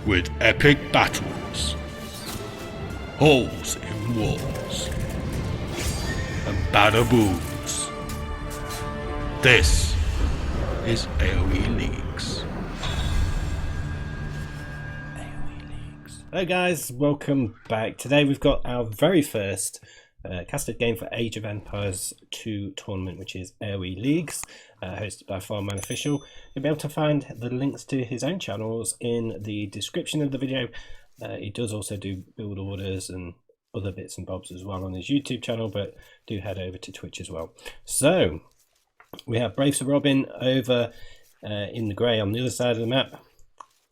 with epic battles, holes in walls, and badaboos. This is AOE Leagues. Hello guys, welcome back. Today we've got our very first casted game for Age of Empires 2 tournament, which is AOE Leagues, hosted by Farman Official. You'll be able to find the links to his own channels in the description of the video. He does also do build orders and other bits and bobs as well on his YouTube channel, but do head over to Twitch as well. So we have Brave Sir Robin over in the grey on the other side of the map,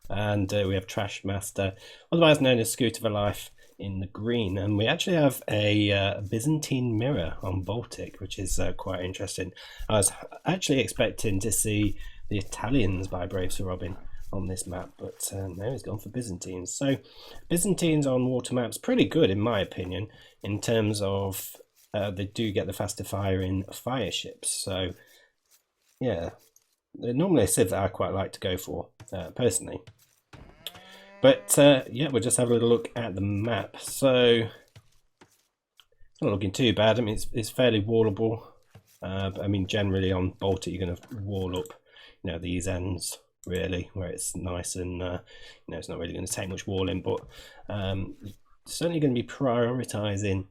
and we have Trash Master, otherwise known as ScooterForLife, in the green, and we actually have a Byzantine mirror on Baltic, which is quite interesting. I was actually expecting to see the Italians by Brave Sir Robin on this map, but now he's gone for Byzantines. So Byzantines on water maps pretty good in my opinion, in terms of they do get the faster firing fire ships. So yeah, they're normally a civ that I quite like to go for personally. But yeah, we'll just have a little look at the map. So it's not looking too bad. I mean, it's fairly wallable. But I mean, generally on Baltic, you're going to wall up, you know, these ends really, where it's nice and you know, it's not really going to take much walling. But certainly going to be prioritising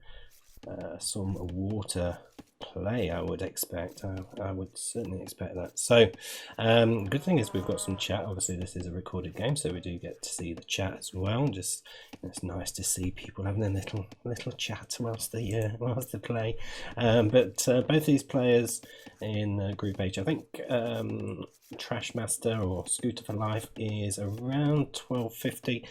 some water play, I would expect. I would certainly expect that. So good thing is we've got some chat. Obviously this is a recorded game, so we do get to see the chat as well. Just, it's nice to see people having a little chat whilst they play. But both these players in Group H, I think Trash Master or ScooterForLife is around 1250,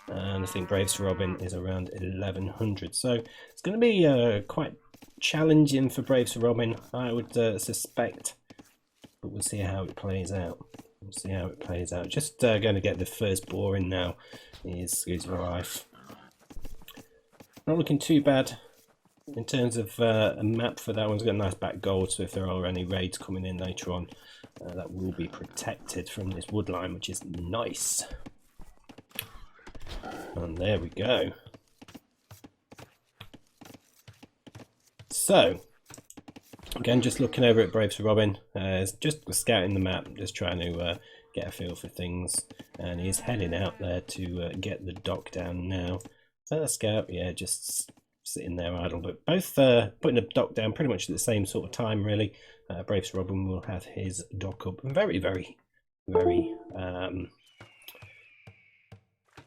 and I think Brave Sir Robin is around 1100. So it's going to be quite challenging for Brave Sir Robin, I would suspect, but we'll see how it plays out. Just going to get the first bore in now. Is ScooterForLife. Not looking too bad in terms of a map for that one's got a nice back gold, so if there are any raids coming in later on, that will be protected from this wood line, which is nice. And there we go. So again, just looking over at Brave Sir Robin, just scouting the map, just trying to get a feel for things, and he's heading out there to get the dock down now. Is that a scout? Yeah, just sitting there idle, but both putting the dock down pretty much at the same sort of time really. Brave Sir Robin will have his dock up very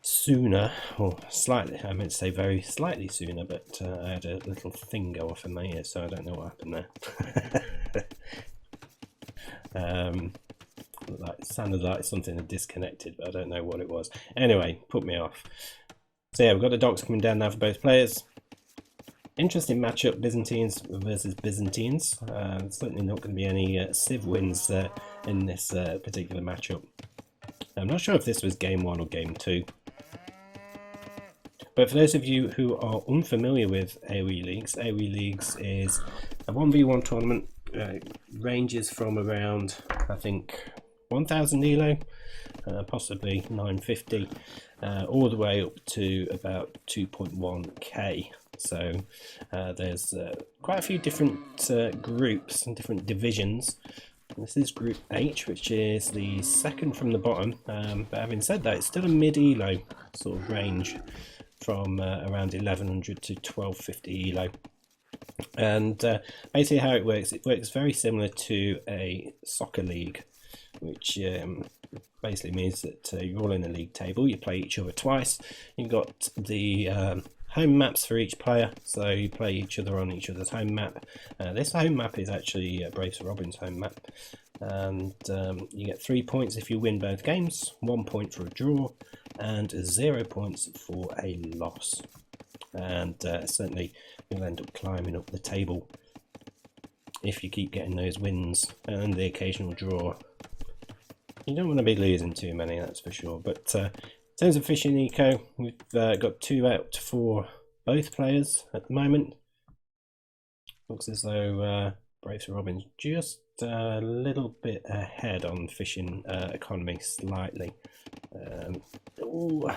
sooner, or slightly, I meant to say very slightly sooner, but I had a little thing go off in my ear, so I don't know what happened there. It sounded like something had disconnected, but I don't know what it was. Anyway, put me off. So yeah, we've got the docks coming down now for both players. Interesting matchup, Byzantines versus Byzantines. Certainly not going to be any civ wins in this particular matchup. I'm not sure if this was game 1 or game 2. But for those of you who are unfamiliar with AOE Leagues is a 1v1 tournament. Ranges from around, I think, 1000 elo, possibly 950, all the way up to about 2.1k. So there's quite a few different groups and different divisions. This is Group H, which is the second from the bottom, but having said that, it's still a mid-elo sort of range from around 1100 to 1250 elo. And basically how it works very similar to a soccer league, which basically means that you're all in a league table, you play each other twice, you've got the home maps for each player, so you play each other on each other's home map. This home map is actually Brave Sir Robin's home map, and you get 3 points if you win both games, 1 point for a draw, and 0 points for a loss. And certainly you'll end up climbing up the table if you keep getting those wins and the occasional draw. You don't want to be losing too many, that's for sure. But in terms of fishing eco, we've got 2 out for both players at the moment. Looks as though Brave Sir Robin's just a little bit ahead on fishing economy, slightly. Oh,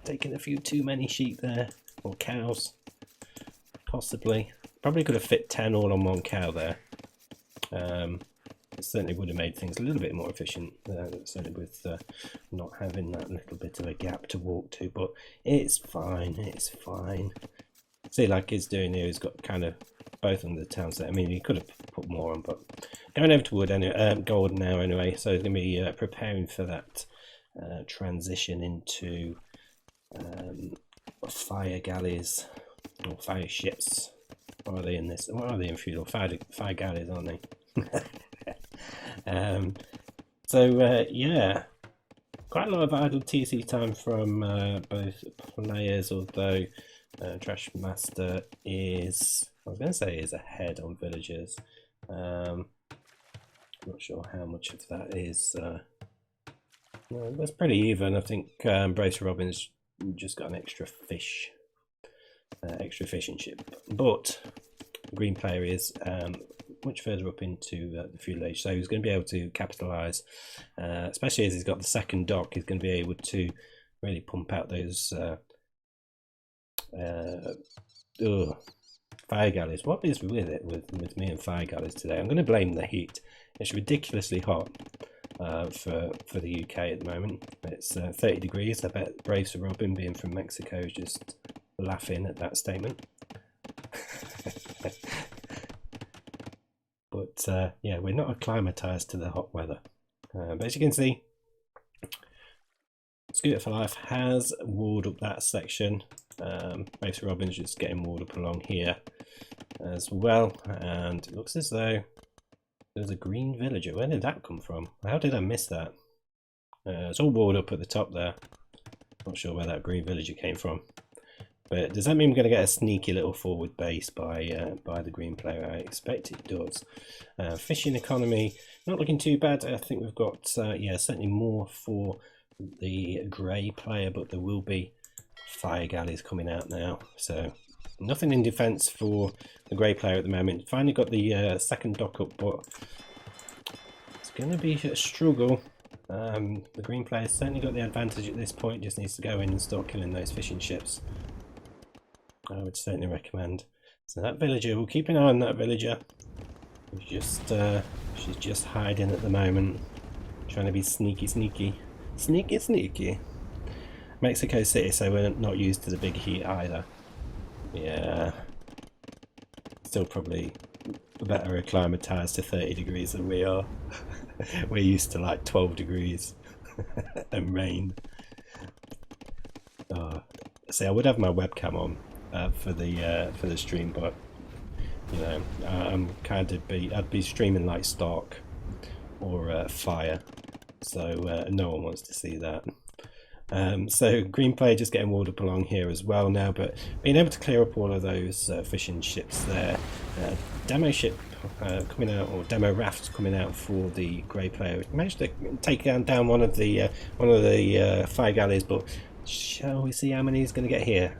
taking a few too many sheep there, or cows, possibly. Probably could have fit 10 all on one cow there. It certainly would have made things a little bit more efficient, certainly with not having that little bit of a gap to walk to, but it's fine, it's fine. See, like he's doing here, he's got kind of both on the towns there. I mean, he could have put more on, but going over to wood anyway, gold now anyway, so he's going to be preparing for that transition into fire galleys, or fire ships. What are they in this? What are they in feudal? Fire galleys, aren't they? Yeah, quite a lot of idle TC time from both players, although Trash Master is, I was going to say, is ahead on villagers. Not sure how much of that is. Well, that's pretty even. I think Bracer Robin's just got an extra fish and ship, but green player is much further up into the feudal age, so he's going to be able to capitalize, especially as he's got the second dock. He's going to be able to really pump out those fire galleys. What is with it with me and fire galleys today? I'm going to blame the heat. It's ridiculously hot for the UK at the moment. It's 30 degrees. I bet Brave Sir Robin, being from Mexico, is just laughing at that statement. But yeah, we're not acclimatized to the hot weather. But as you can see, ScooterForLife has walled up that section. Brave Sir Robin's just getting walled up along here as well, and it looks as though there's a green villager. Where did that come from? How did I miss that? It's all walled up at the top there. Not sure where that green villager came from. But does that mean we're going to get a sneaky little forward base by the green player? I expect it does. Fishing economy, not looking too bad. I think we've got, yeah, certainly more for the grey player, but there will be fire galleys coming out now. So nothing in defence for the grey player at the moment. Finally got the second dock up, but it's going to be a struggle. The green player's certainly got the advantage at this point. Just needs to go in and start killing those fishing ships. I would certainly recommend. So that villager, we'll keep an eye on that villager. She's just hiding at the moment, trying to be sneaky. Mexico City, so we're not used to the big heat either. Yeah, still probably better acclimatized to 30 degrees than we are. We're used to like 12 degrees and rain. See, I would have my webcam on for the stream, but you know, I'm kind of I'd be streaming like Stark or Fire, so no one wants to see that. So green player just getting walled up along here as well now, but being able to clear up all of those fishing ships there. Demo ship coming out, or demo rafts coming out for the grey player. Managed to take down one of the fire galleys, but shall we see how many he's going to get here?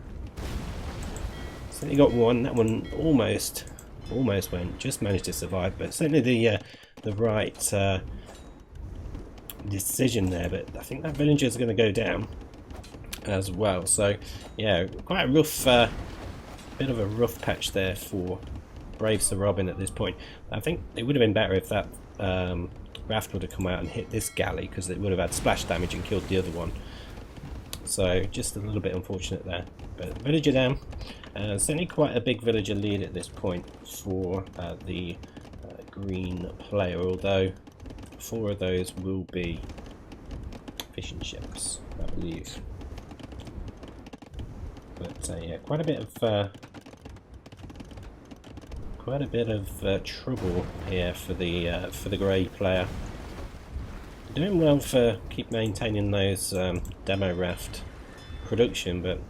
Certainly got one. That one almost went. Just managed to survive, but certainly the right decision there. But I think that villager is going to go down as well. So yeah, quite a rough, bit of a rough patch there for Brave Sir Robin at this point. I think it would have been better if that raft would have come out and hit this galley, because it would have had splash damage and killed the other one. So just a little bit unfortunate there. But villager down. Certainly quite a big villager lead at this point for the green player, although 4 of those will be fishing ships, I believe. But yeah, quite a bit of trouble here for the grey player. Doing well for keep maintaining those demo raft production, but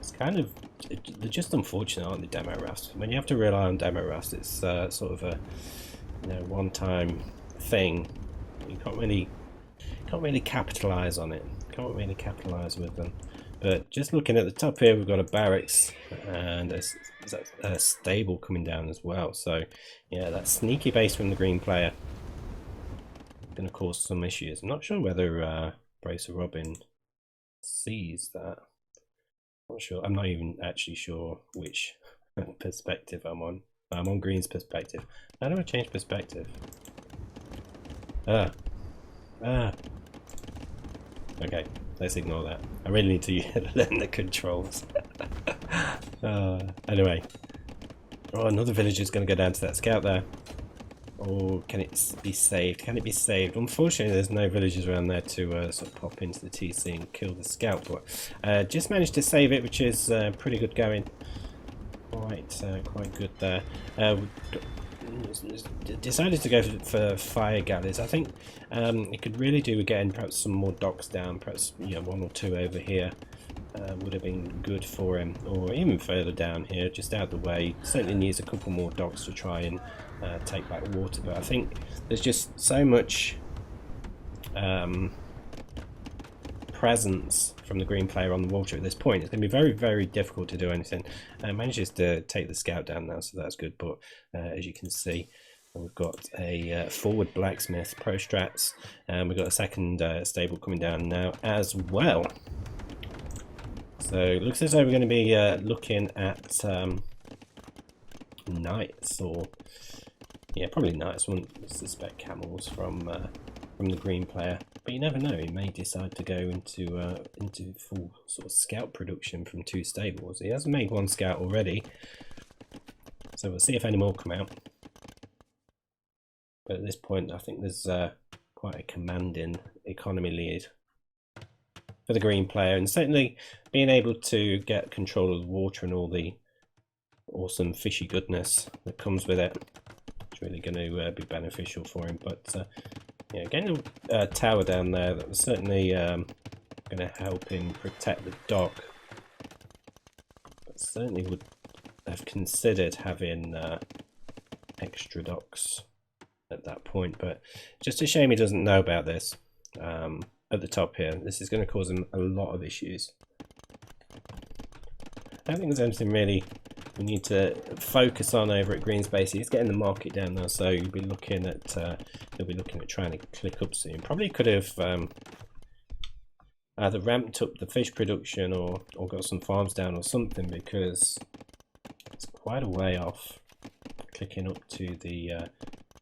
it's kind of, they're just unfortunate, aren't they, demo rafts? When you have to rely on demo rafts, it's sort of a, you know, one-time thing. You can't really capitalize on it. Can't really capitalize with them. But just looking at the top here, we've got a barracks and a stable coming down as well. So yeah, that sneaky base from the green player going to cause some issues. I'm not sure whether Bracer Robin sees that. Not sure. I'm not even actually sure which perspective I'm on. I'm on Green's perspective. How do I change perspective? Ah. Okay, let's ignore that. I really need to learn the controls. Anyway. Oh, another villager's going to go down to that scout there. Or can it be saved? Can it be saved? Unfortunately, there's no villagers around there to sort of pop into the TC and kill the scout. But just managed to save it, which is pretty good going. Quite good there. Decided to go for fire galleys. I think it could really do with getting perhaps some more docks down. Perhaps one or two over here would have been good for him, or even further down here, just out of the way. Certainly needs a couple more docks to try and take back water. But I think there's just so much presence from the green player on the water at this point. It's going to be very, very difficult to do anything. Manages to take the scout down now, so that's good. But as you can see, we've got a forward blacksmith pro strats, and we've got a second stable coming down now as well. So it looks as though we're going to be looking at knights, or probably knights. Wouldn't suspect camels from the green player, but you never know. He may decide to go into full sort of scout production from 2 stables. He has made 1 scout already, so we'll see if any more come out. But at this point, I think there's quite a commanding economy lead for the green player, and certainly being able to get control of the water and all the awesome fishy goodness that comes with it, it's really going to be beneficial for him. But getting a tower down there, that was certainly going to help him protect the dock. But certainly would have considered having extra docks at that point, but just a shame he doesn't know about this. At the top here, this is going to cause him a lot of issues. I don't think there's anything really we need to focus on over at Green's base. He's getting the market down now, so you'll be looking at trying to click up soon. Probably could have either ramped up the fish production or got some farms down or something, because it's quite a way off clicking up to the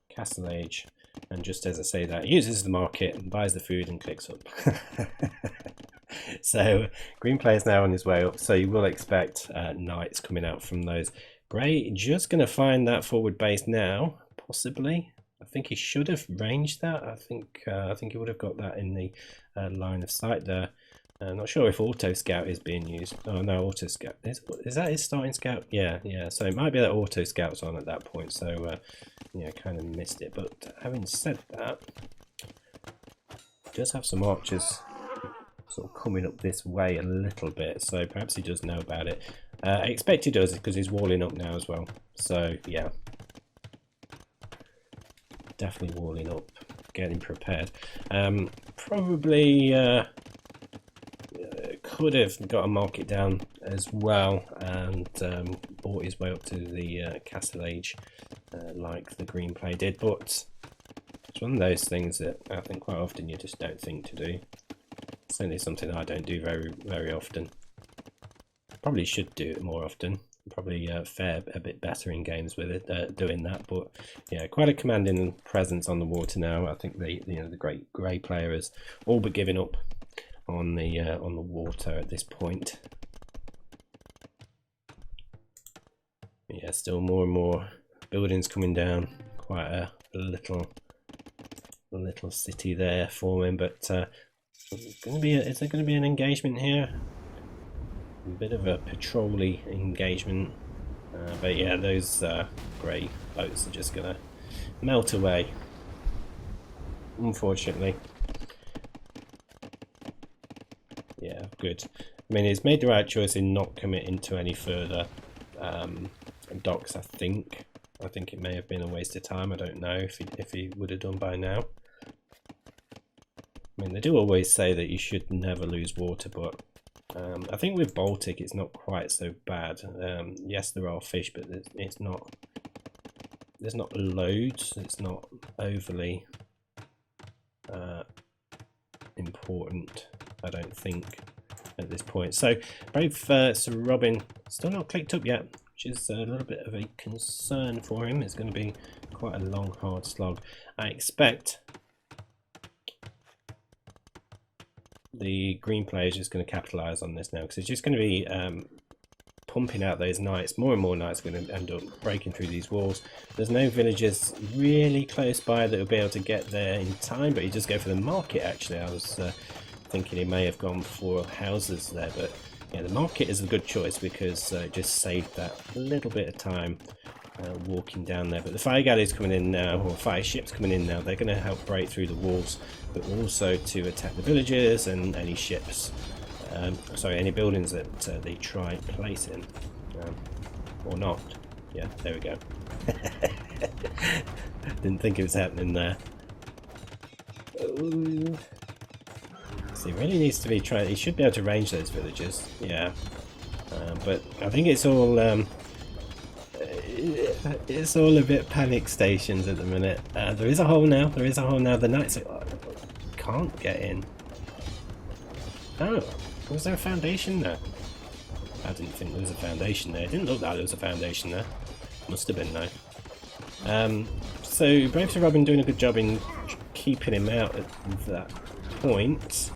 Castle Age. And just as I say that, he uses the market and buys the food and clicks up. So green player's now on his way up, so you will expect knights coming out from those. Grey just going to find that forward base now, possibly. I think he should have ranged that. I think he would have got that in the line of sight there. I'm not sure if auto scout is being used. Oh no, auto scout is that his starting scout? Yeah. So it might be that auto scout's on at that point. So kind of missed it. But having said that, he does have some archers sort of coming up this way a little bit. So perhaps he does know about it. I expect he does, because he's walling up now as well. So yeah, definitely walling up, getting prepared. Probably. Could have got a market down as well and bought his way up to the Castle Age like the green play did, but it's one of those things that I think quite often you just don't think to do. Certainly something I don't do very, very often. Probably should do it more often. Probably fare a bit better in games with it, doing that. But yeah, quite a commanding presence on the water now. I think the great grey player has all but given up on the water at this point. Yeah, still more and more buildings coming down. Quite a little city there forming, but is there going to be an engagement here? A bit of a patrol-y engagement, but yeah, those grey boats are just going to melt away, unfortunately. Yeah, good. I mean, he's made the right choice in not committing to any further docks. I think it may have been a waste of time. I don't know if he would have done by now. I mean, they do always say that you should never lose water, but I think with Baltic it's not quite so bad. Yes, there are fish, but there's not loads. It's not overly important, I don't think, at this point. So Brave Sir Robin still not clicked up yet, which is a little bit of a concern for him. It's going to be quite a long, hard slog. I expect the green player is just going to capitalize on this now, because it's just going to be pumping out those knights. More and more knights are going to end up breaking through these walls. There's no villagers really close by that will be able to get there in time, but he does go for the market. Actually, I was thinking he may have gone for houses there, but yeah, the market is a good choice because it just saved that little bit of time walking down there. But the fire galleys coming in now, or fire ships coming in now, they're going to help break through the walls, but also to attack the villages and any ships, sorry, any buildings that they try placing, or not. Yeah, there we go. Didn't think it was happening there. Ooh. So he really needs to be trying. He should be able to range those villages. Yeah, but I think it's all a bit panic stations at the minute. There is a hole now. There is a hole now. The knights can't get in. Oh, was there a foundation there? I didn't think there was a foundation there. It didn't look like there was a foundation there. Must have been though. So Brave Sir Robin doing a good job in keeping him out at that point.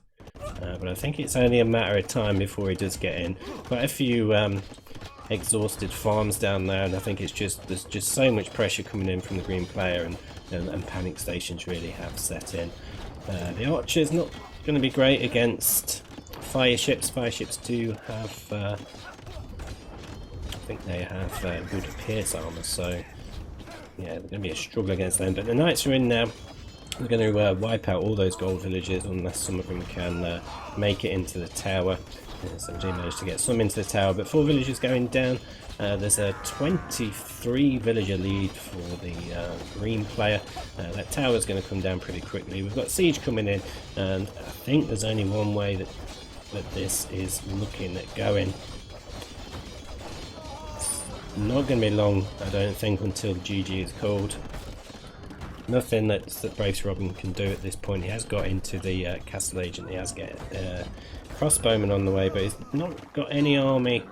But I think it's only a matter of time before he does get in. Quite a few exhausted farms down there, and I think it's just there's just so much pressure coming in from the green player, and panic stations really have set in. The archer's not going to be great against fire ships. Fire ships do have, I think they have good pierce armor, so yeah, they're going to be a struggle against them. But the knights are in now. We're going to wipe out all those gold villages unless some of them can make it into the tower. Somebody managed to get some into the tower, but 4 villagers going down. There's a 23 villager lead for the green player. That tower is going to come down pretty quickly. We've got siege coming in, and I think there's only one way that this is looking at going. It's not going to be long, I don't think, until GG is called. Nothing that Brave Sir Robin can do at this point. He has got into the castle agent. He has got crossbowman on the way, but he's not got any army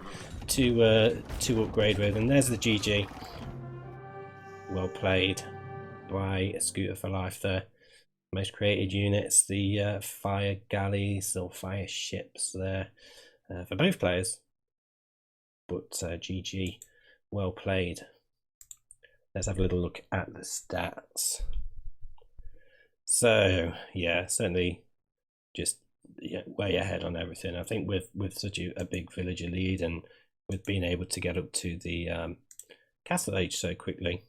to upgrade with. And there's the GG. Well played by ScooterForLife there. Most created units, the fire galleys or fire ships there for both players. But GG, well played. Let's have a little look at the stats. So yeah, certainly just way ahead on everything. I think with such a big villager lead, and with being able to get up to the castle age so quickly,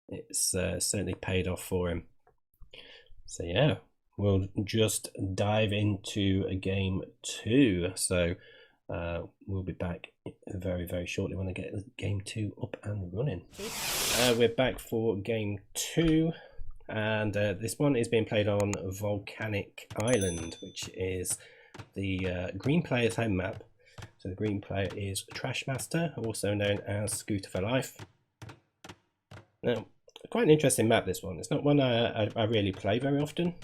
it's certainly paid off for him. So yeah, we'll just dive into a game 2. So we'll be back very, very shortly when I get game 2 up and running. We're back for game 2, and this one is being played on Volcanic Island, which is the green player's home map. So the green player is Trashmaster, also known as ScooterForLife. Now, quite an interesting map, this one. It's not one I really play very often.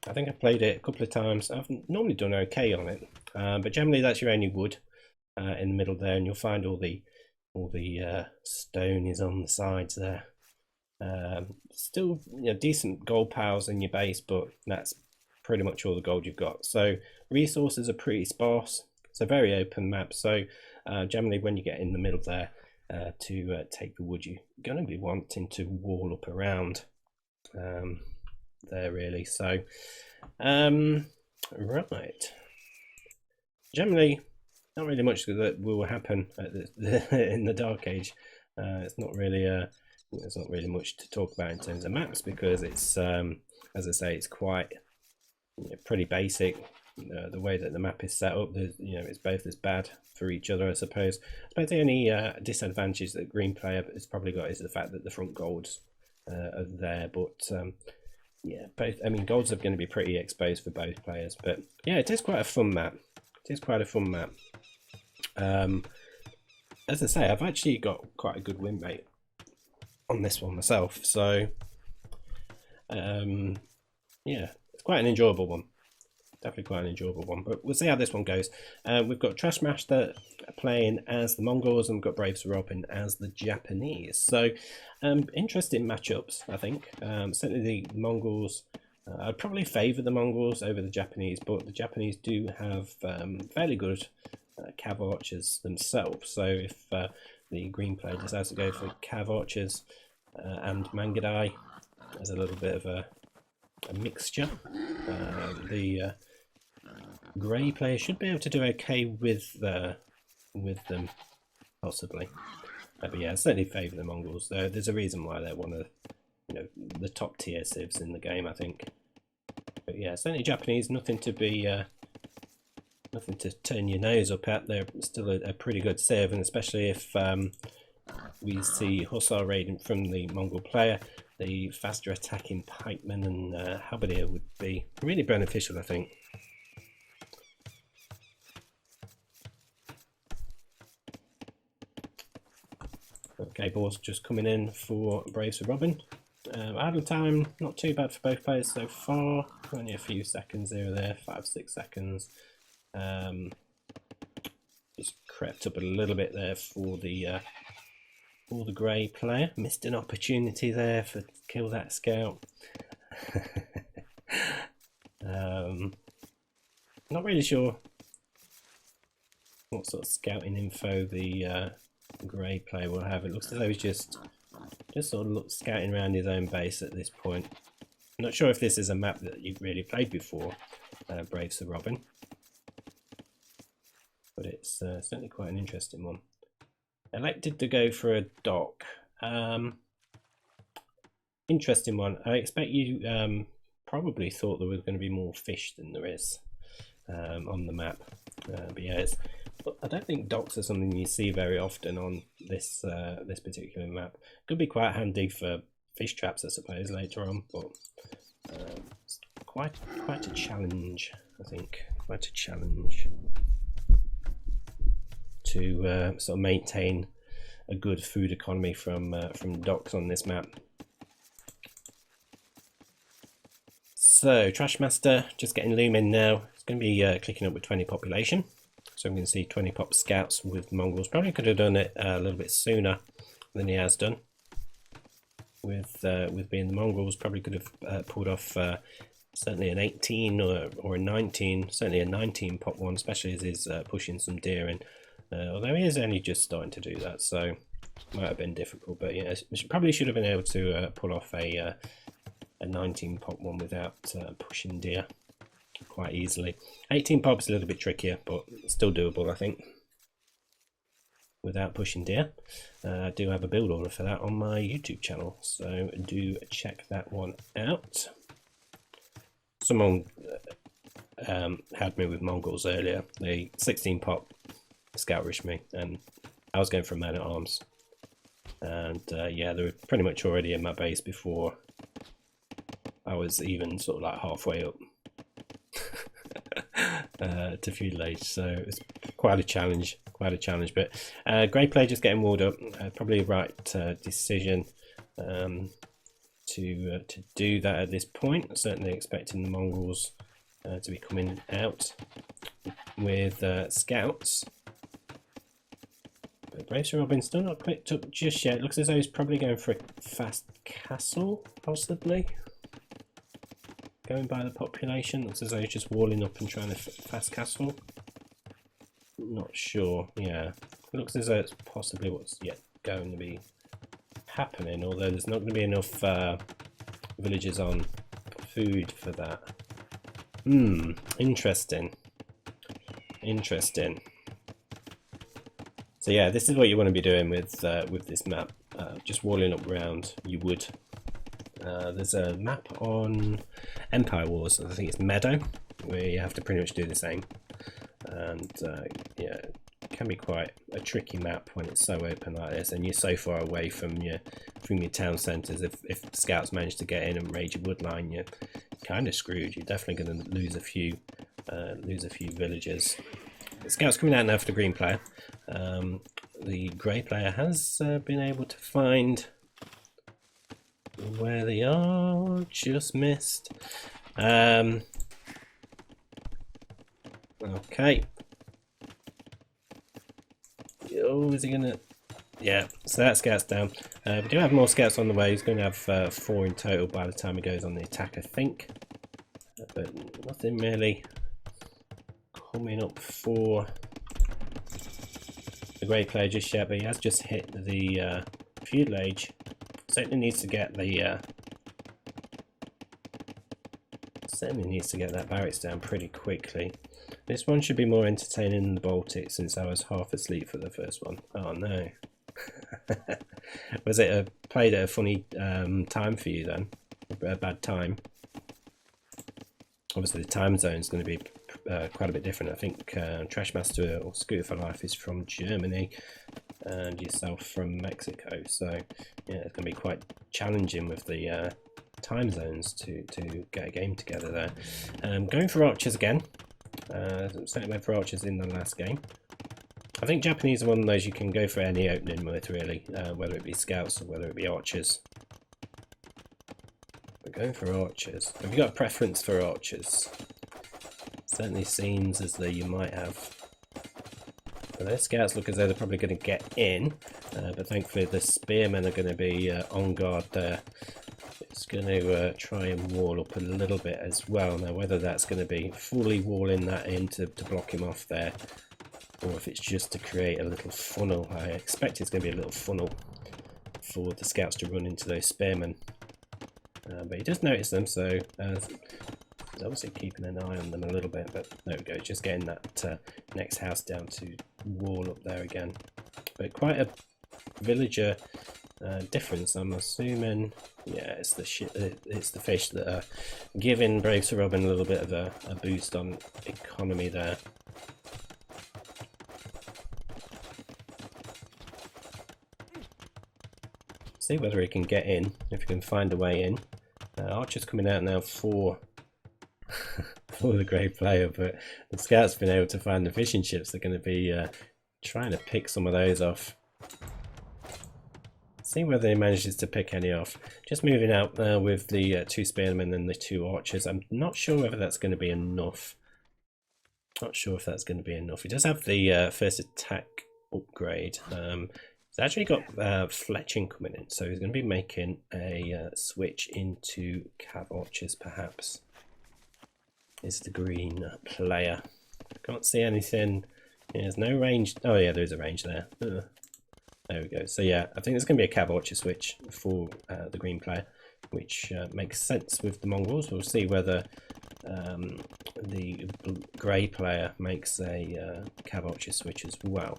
I think I've played it a couple of times. I've normally done okay on it, but generally that's your only wood in the middle there, and you'll find all the stone is on the sides there. Still, decent gold piles in your base, but that's pretty much all the gold you've got. So resources are pretty sparse. It's a very open map. So generally, when you get in the middle there to take the wood, you're going to be wanting to wall up around there really. So right, generally not really much that will happen at in the Dark Age. It's not really much to talk about in terms of maps, because it's as I say, it's quite pretty basic. The way that the map is set up, it's both as bad for each other, I suppose. The only disadvantage that green player has probably got is the fact that the front golds are there, but yeah, both. I mean, golds are going to be pretty exposed for both players, but yeah, it is quite a fun map. It is quite a fun map. As I say, I've actually got quite a good win rate on this one myself, so yeah, it's quite an enjoyable one. Definitely quite an enjoyable one, but we'll see how this one goes. We've got Trashmaster playing as the Mongols, and we've got Braves Robin as the Japanese. So interesting matchups, I think. Certainly the Mongols, I'd probably favour the Mongols over the Japanese, but the Japanese do have fairly good cav archers themselves. So if the green player decides to go for cav archers and Mangadai, there's a little bit of a mixture. The grey player should be able to do okay with them, possibly. But yeah, I certainly favour the Mongols. There's a reason why they're one of the top tier civs in the game, I think. But yeah, certainly Japanese, nothing to turn your nose up at. They're still a pretty good civ, and especially if we see Hussar raiding from the Mongol player, the faster attacking pikemen and halberdier would be really beneficial, I think. Okay, balls just coming in for Braves for Robin. Idle time, not too bad for both players so far. Only a few seconds here or there, 5-6 seconds. Just crept up a little bit there for the grey player. Missed an opportunity there to kill that scout. Not really sure what sort of scouting info the grey player will have. It looks as though he's just sort of scouting around his own base at this point. I'm not sure if this is a map that you've really played before, Braves for Robin, but it's certainly quite an interesting one. Elected to go for a dock. Interesting one. I expect you probably thought there was going to be more fish than there is on the map, but yeah, I don't think docks are something you see very often on this this particular map. Could be quite handy for fish traps, I suppose, later on, but it's quite a challenge, I think. Quite a challenge to sort of maintain a good food economy from docks on this map. So Trashmaster just getting loom in now. It's going to be clicking up with 20 population. So I'm going to see 20 pop scouts with Mongols. Probably could have done it a little bit sooner than he has done. With being the Mongols, probably could have pulled off certainly an 18 or a 19, certainly a 19 pop one, especially as he's pushing some deer in. Although he is only just starting to do that, so might have been difficult. But yeah, probably should have been able to pull off a 19 pop one without pushing deer quite easily. 18 pop's a little bit trickier, but still doable, I think, without pushing deer. I do have a build order for that on my YouTube channel, so do check that one out. Someone had me with Mongols earlier. They 16 pop scout rushed me, and I was going for a man at arms, and yeah, they were pretty much already in my base before I was even sort of like halfway up to feudal age. So it's quite a challenge, but grey play just getting walled up, probably a right decision to do that at this point. Certainly expecting the Mongols to be coming out with scouts. But Braves for Robin still not clicked up just yet. It looks as though he's probably going for a fast castle, possibly. Going by the population, looks as though he's just walling up and trying to fast castle. Not sure, yeah. It looks as though it's possibly what's yet going to be happening, although there's not going to be enough villagers on food for that. Interesting. So yeah, this is what you want to be doing with this map. Just walling up around your wood. There's a map on Empire Wars, I think it's Meadow, where you have to pretty much do the same. And yeah, it can be quite a tricky map when it's so open like this, and you're so far away from your town centres. If scouts manage to get in and raid your wood line, you're kind of screwed. You're definitely going to lose a few villagers. The scouts coming out now for the green player. The grey player has been able to find where they are, just missed. Okay. Oh, is he gonna? Yeah, so that scout's down. We do have more scouts on the way. He's going to have 4 in total by the time he goes on the attack, I think. But nothing really coming up for the Grey player just yet. But he has just hit the feudal age. Certainly needs to get the that barracks down pretty quickly. This one should be more entertaining than the Baltic, since I was half asleep for the first one. Oh no. Was it played at a funny time for you then? A bad time? Obviously the time zone is going to be quite a bit different. I think Trashmaster or ScooterForLife is from Germany and yourself from Mexico, so yeah, it's going to be quite challenging with the time zones to get a game together there. Going for archers again. Certainly went for archers in the last game. I think Japanese are one of those you can go for any opening with, really, whether it be scouts or whether it be archers. We're going for archers. Have you got a preference for archers? Certainly seems as though you might have. But those scouts look as though they're probably going to get in, but thankfully the spearmen are going to be on guard there. It's going to try and wall up a little bit as well. Now whether that's going to be fully walling that in to block him off there, or if it's just to create a little funnel. I expect it's going to be a little funnel for the scouts to run into those spearmen. But he does notice them, so he's obviously keeping an eye on them a little bit. But there we go, just getting that next house down to wall up there again. But quite a villager difference, I'm assuming. Yeah, it's the fish that are giving Brave Sir Robin a little bit of a boost on economy there. See whether he can get in, if he can find a way in. Archer's coming out now for the Grey player, but the scout's been able to find the fishing ships. They're going to be trying to pick some of those off. See whether he manages to pick any off. Just moving out with the 2 spearmen and the 2 archers. I'm not sure whether that's going to be enough. Not sure if that's going to be enough. He does have the first attack upgrade. He's actually got fletching coming in, so he's going to be making a switch into cav archers, perhaps. Is the green player. Can't see anything. Yeah, there's no range. Oh yeah, there is a range there. There we go. So yeah, I think there's going to be a cav archer switch for the green player, which makes sense with the Mongols. We'll see whether the grey player makes a cav archer switch as well.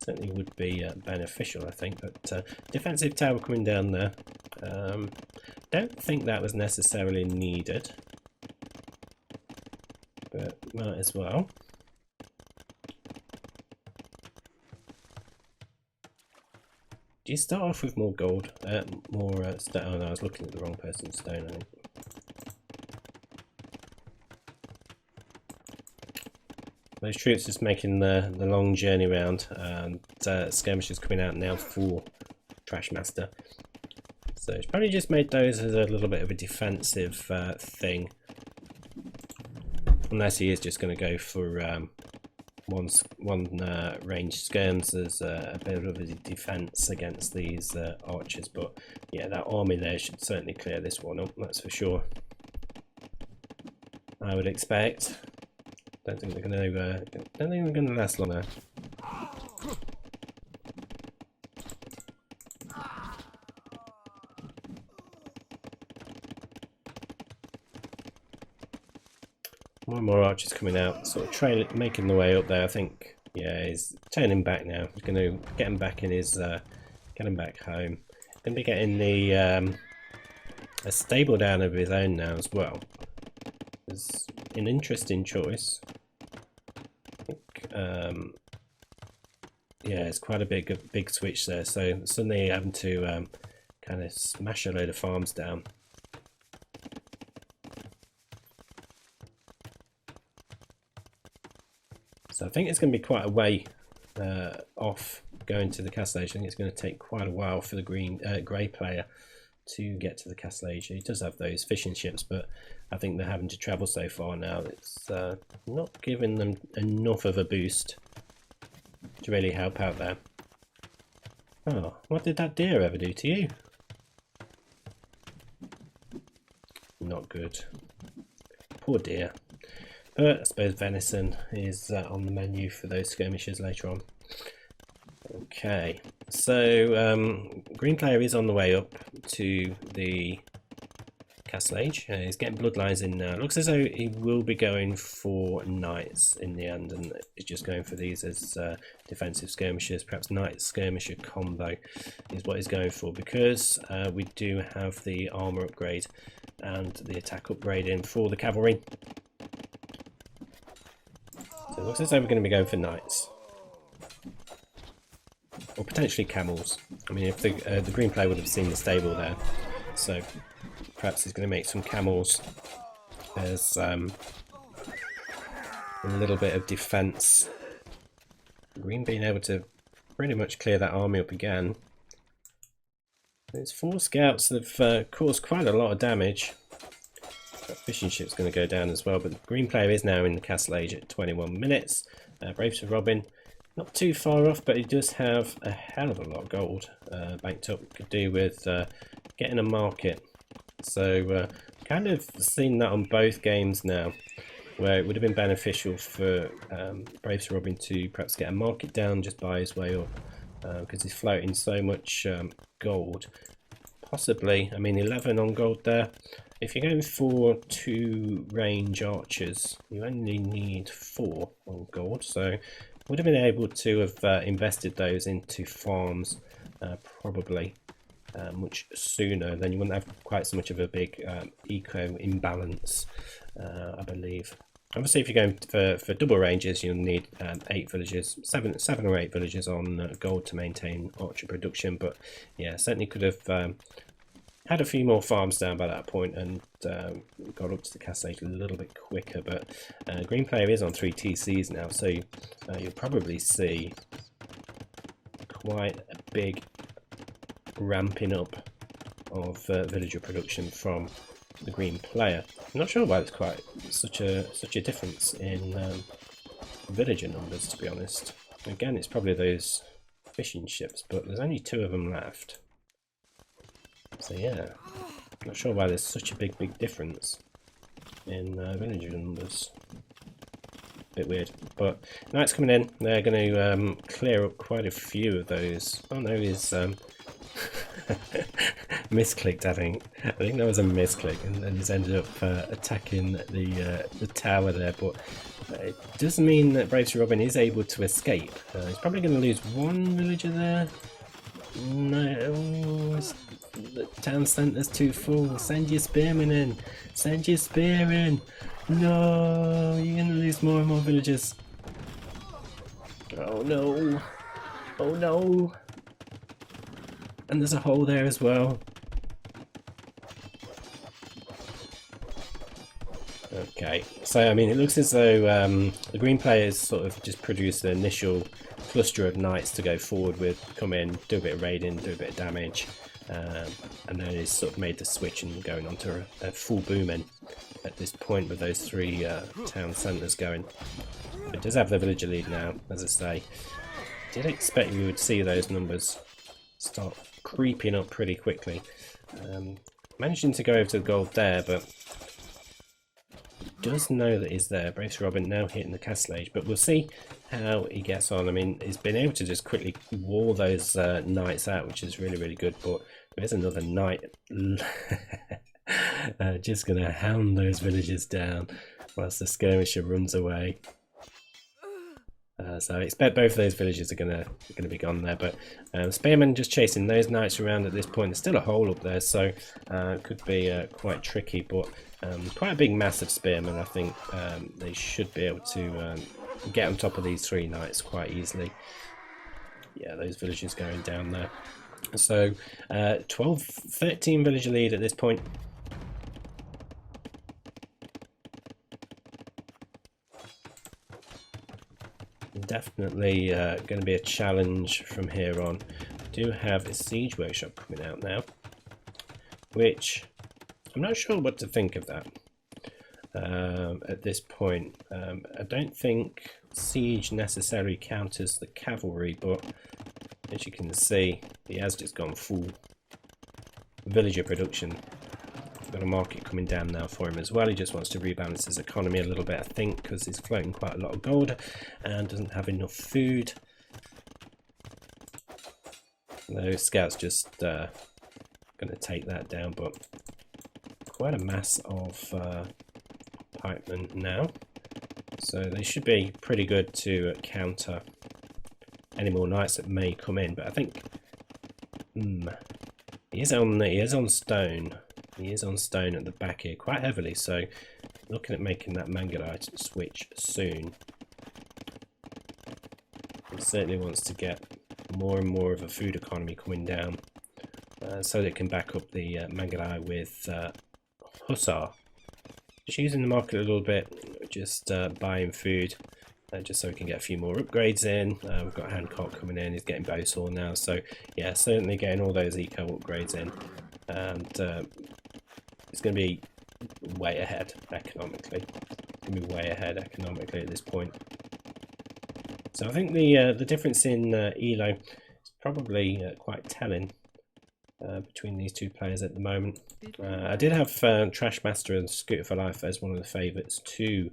Certainly would be beneficial, I think. But defensive tower coming down there. Don't think that was necessarily needed, but might as well. Do you start off with more gold? More stone? Oh no, I was looking at the wrong person's stone, I think. Those troops just making the long journey around, and skirmishers coming out now for Trashmaster. So it's probably just made those as a little bit of a defensive thing. Unless he is just going to go for one range skirms as a bit of a defense against these archers. But yeah, that army there should certainly clear this one up, that's for sure. I would expect. Don't think they're going to last long now. More and more archers coming out, sort of making the way up there. I think, yeah, he's turning back now. He's going to get him back in his, get him back home. Going to be getting the a stable down of his own now as well. It's an interesting choice. Yeah, it's quite a big switch there. So suddenly having to kind of smash a load of farms down. So I think it's going to be quite a way off going to the castle station. I think it's going to take quite a while for the grey player to get to the castle age. He does have those fishing ships, but I think they're having to travel so far now. It's not giving them enough of a boost to really help out there. Oh, what did that deer ever do to you? Not good. Poor deer. But I suppose venison is on the menu for those skirmishes later on. Okay, so green player is on the way up to the castle age. He's getting bloodlines in now. Looks as though he will be going for knights in the end, and he's just going for these as defensive skirmishers. Perhaps knight skirmisher combo is what he's going for, because we do have the armor upgrade and the attack upgrade in for the cavalry. So it looks as though we're going to be going for knights. Or potentially camels. I mean, if the green player would have seen the stable there, so perhaps he's going to make some camels as a little bit of defense. Green being able to pretty much clear that army up again. Those 4 scouts have caused quite a lot of damage. That fishing ship's going to go down as well, but the green player is now in the castle age at 21 minutes. Braves for Robin. Not too far off, but he does have a hell of a lot of gold banked up. Could do with getting a market. So kind of seen that on both games now, where it would have been beneficial for Braves for Robin to perhaps get a market down, just buy his way up, because he's floating so much gold. Possibly, I mean 11 on gold there. If you're going for 2 range archers, you only need 4 on gold, so would have been able to have invested those into farms probably much sooner. Then you wouldn't have quite so much of a big eco imbalance, I believe. Obviously, if you're going for double ranges, you'll need 8 villages, 7 or 8 villages on gold to maintain archer production. But yeah, certainly could have had a few more farms down by that point and got up to the castle age a little bit quicker. But green player is on 3 TCs now, so you'll probably see quite a big ramping up of villager production from the green player. I'm not sure why there's quite such a difference in villager numbers, to be honest. Again, it's probably those fishing ships, but there's only 2 of them left. So yeah, not sure why there's such a big difference in villager numbers. Bit weird, but knights coming in. They're going to clear up quite a few of those. Oh no, he's misclicked. I think that was a misclick, and he's ended up attacking the tower there. But it does mean that Braves for Robin is able to escape. He's probably going to lose 1 villager there. No, the town centre's too full. Send your spearmen in. Send your spear in. No, you're going to lose more and more villagers. Oh no. Oh no. And there's a hole there as well. Okay, so I mean, it looks as though the green players sort of just produced an initial cluster of knights to go forward with, come in, do a bit of raiding, do a bit of damage, and then he's sort of made the switch and going on to a full booming at this point with those 3 town centres going. It does have the villager lead now, as I say. Did expect we would see those numbers start creeping up pretty quickly. Managing to go over to the gold there, but does know that he's there. Braves for Robin now hitting the castle age, but we'll see how he gets on. I mean, he's been able to just quickly wall those knights out, which is really good, but there's another knight just going to hound those villagers down whilst the skirmisher runs away. So I expect both of those villagers are going to be gone there, but spearmen just chasing those knights around at this point. There's still a hole up there, so it could be quite tricky, but quite a big mass of spearmen. I think they should be able to get on top of these 3 knights quite easily. Yeah, those villagers going down there. So 13 villager lead at this point. Definitely going to be a challenge from here on. We do have a siege workshop coming out now. which I'm not sure what to think of that at this point. I don't think siege necessarily counters the cavalry, but as you can see, he has just gone full villager production. Got a market coming down now for him as well. He just wants to rebalance his economy a little bit, I think, because he's floating quite a lot of gold and doesn't have enough food. Those scouts just going to take that down, but quite a mass of pikemen now, so they should be pretty good to counter any more knights that may come in. But I think he is on stone. He is on stone at the back here quite heavily, so looking at making that Mangudai switch soon. He certainly wants to get more and more of a food economy coming down, so that it can back up the Mangudai with Hussar. Just using the market a little bit, just buying food, just so we can get a few more upgrades in. We've got Hancock coming in, he's getting Bowsaw now, so yeah, certainly getting all those eco upgrades in, and it's going to be way ahead economically. It's going to be way ahead economically at this point. So I think the difference in elo is probably quite telling between these two players at the moment. I did have Trashmaster and ScooterForLife as one of the favourites to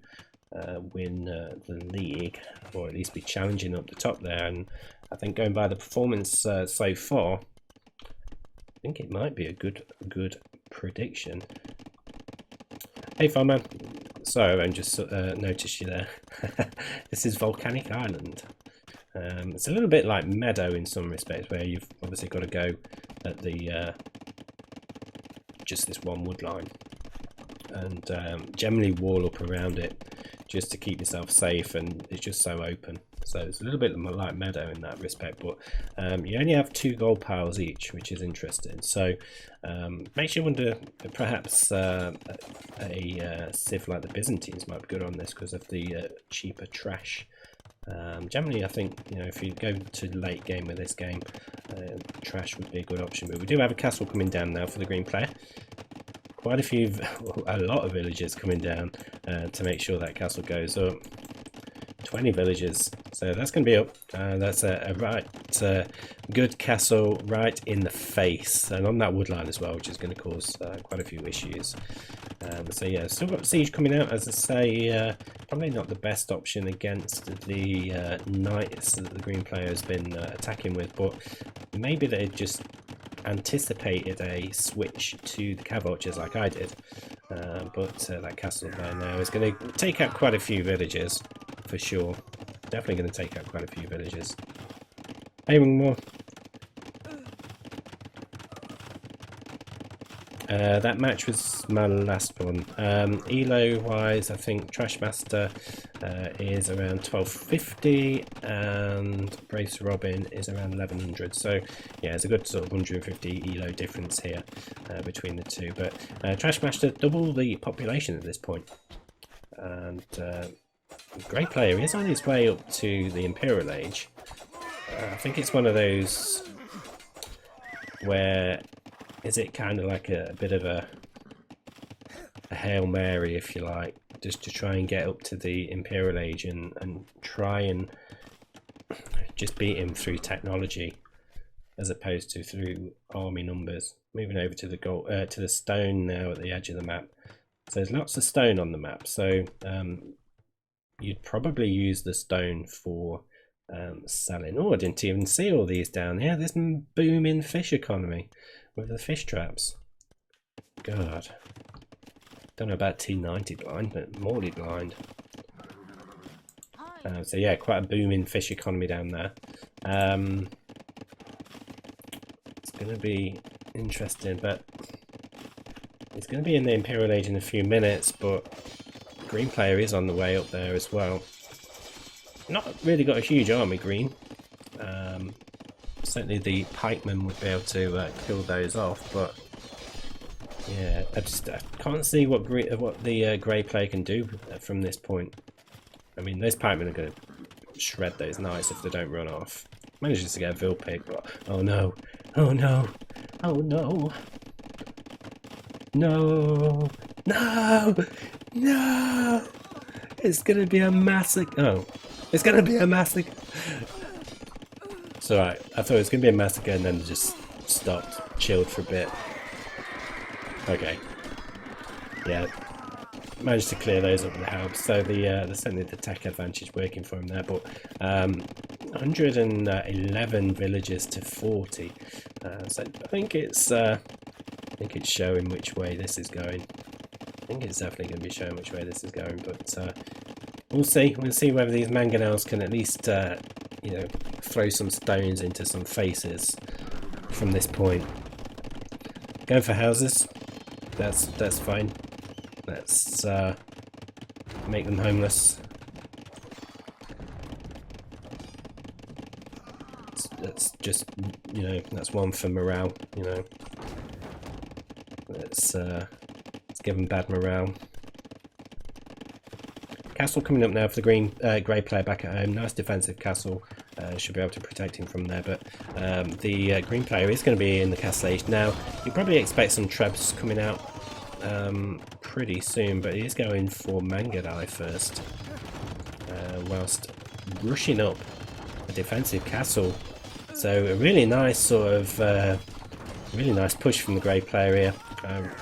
win the league, or at least be challenging up the top there, and I think going by the performance so far, I think it might be a good prediction. Hey Farman, so I just noticed you there. This is Volcanic Island. It's a little bit like Meadow in some respects, where you've obviously got to go at the just this one wood line, and generally wall up around it just to keep yourself safe, and it's just so open. So it's a little bit like Meadow in that respect, but you only have 2 gold piles each, which is interesting. So makes you wonder, perhaps a civ like the Byzantines might be good on this because of the cheaper trash. Generally, I think, you know, if you go to late game with this game, trash would be a good option. But we do have a castle coming down now for the green player. Quite a lot of villagers coming down to make sure that castle goes up. 20 villagers, so that's going to be up. That's a right good castle right in the face, and on that wood line as well, which is going to cause quite a few issues. So yeah, still got siege coming out, as I say. Probably not the best option against the knights that the green player has been attacking with, but maybe they just anticipated a switch to the cav archers like I did. But that castle there now is going to take out quite a few villagers for sure. Definitely going to take out quite a few villagers. Aiming more. That match was my last one. Elo wise, I think Trashmaster is around 1250 and Brace Robin is around 1100. So yeah, there's a good sort of 150 Elo difference here between the two. But Trashmaster double the population at this point, and great player. He's on his way up to the Imperial Age. I think it's one of those where, is it kind of like a bit of a Hail Mary, if you like, just to try and get up to the Imperial Age and try and just beat him through technology as opposed to through army numbers. Moving over to the gold, to the stone now at the edge of the map. So there's lots of stone on the map, so you'd probably use the stone for selling. Oh, I didn't even see all these down here. This booming fish economy with the fish traps. God, don't know about T90 blind, but Morley blind. So yeah, quite a booming fish economy down there. It's going to be interesting, but it's going to be in the Imperial Age in a few minutes, but green player is on the way up there as well. Not really got a huge army, green. Certainly the pikemen would be able to kill those off, but yeah, I can't see what the grey player can do from this point. I mean, those pikemen are going to shred those knights if they don't run off. Manages to get a Vilpig, but oh no, oh no, oh no. No! No! No! It's gonna be a massacre. Oh, it's gonna be a massacre. It's alright. I thought it was gonna be a massacre and then just stopped, chilled for a bit. Okay. Yeah. Managed to clear those up with the help. So certainly the tech advantage working for him there, but 111 villagers to 40. So I think it's showing which way this is going. I think it's definitely going to be showing which way this is going, but we'll see. We'll see whether these mangonels can at least you know, throw some stones into some faces from this point. Going for houses. That's fine. Let's make them homeless. That's just, you know, that's one for morale. You know, let's give them bad morale. Castle coming up now for the grey player back at home. Nice defensive castle. Should be able to protect him from there, but the green player is going to be in the castle age now. You probably expect some trebs coming out pretty soon, but he's going for Mangadai first, whilst rushing up a defensive castle. So a really nice sort of really nice push from the grey player here,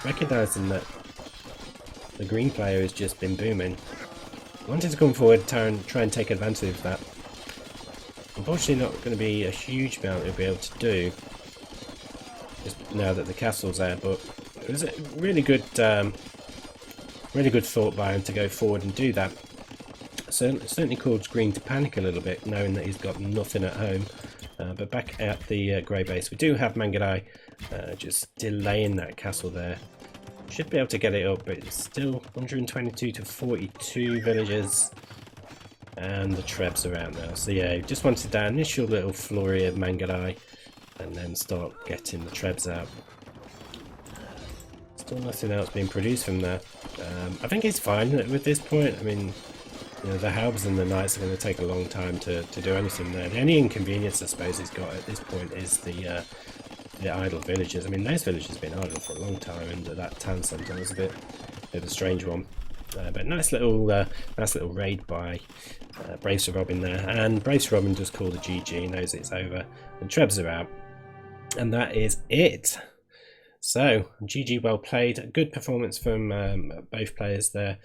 recognising that the green player has just been booming. Wanted to come forward and try and take advantage of that. Unfortunately not going to be a huge amount he'll be able to do just now that the castle's there, but it was a really good thought by him to go forward and do that. So it certainly caused green to panic a little bit, knowing that he's got nothing at home. But back at the grey base, we do have Mangadai just delaying that castle there. Should be able to get it up, but it's still 122 to 42 villagers, and the trebs are out now. So yeah, just wanted that initial little flurry of Mangadai, and then start getting the trebs out. Still nothing else being produced from there. I think it's fine at this point. I mean, you know, the halbs and the knights are going to take a long time to do anything there. The only inconvenience I suppose he's got at this point is the idle villagers. I mean, those villagers have been idle for a long time, and that town centre was a bit of a strange one. But nice little raid by Brace Robin there, and Brace Robin just called a GG, knows it's over, and trebs are out, and that is it. So GG, well played, good performance from both players there.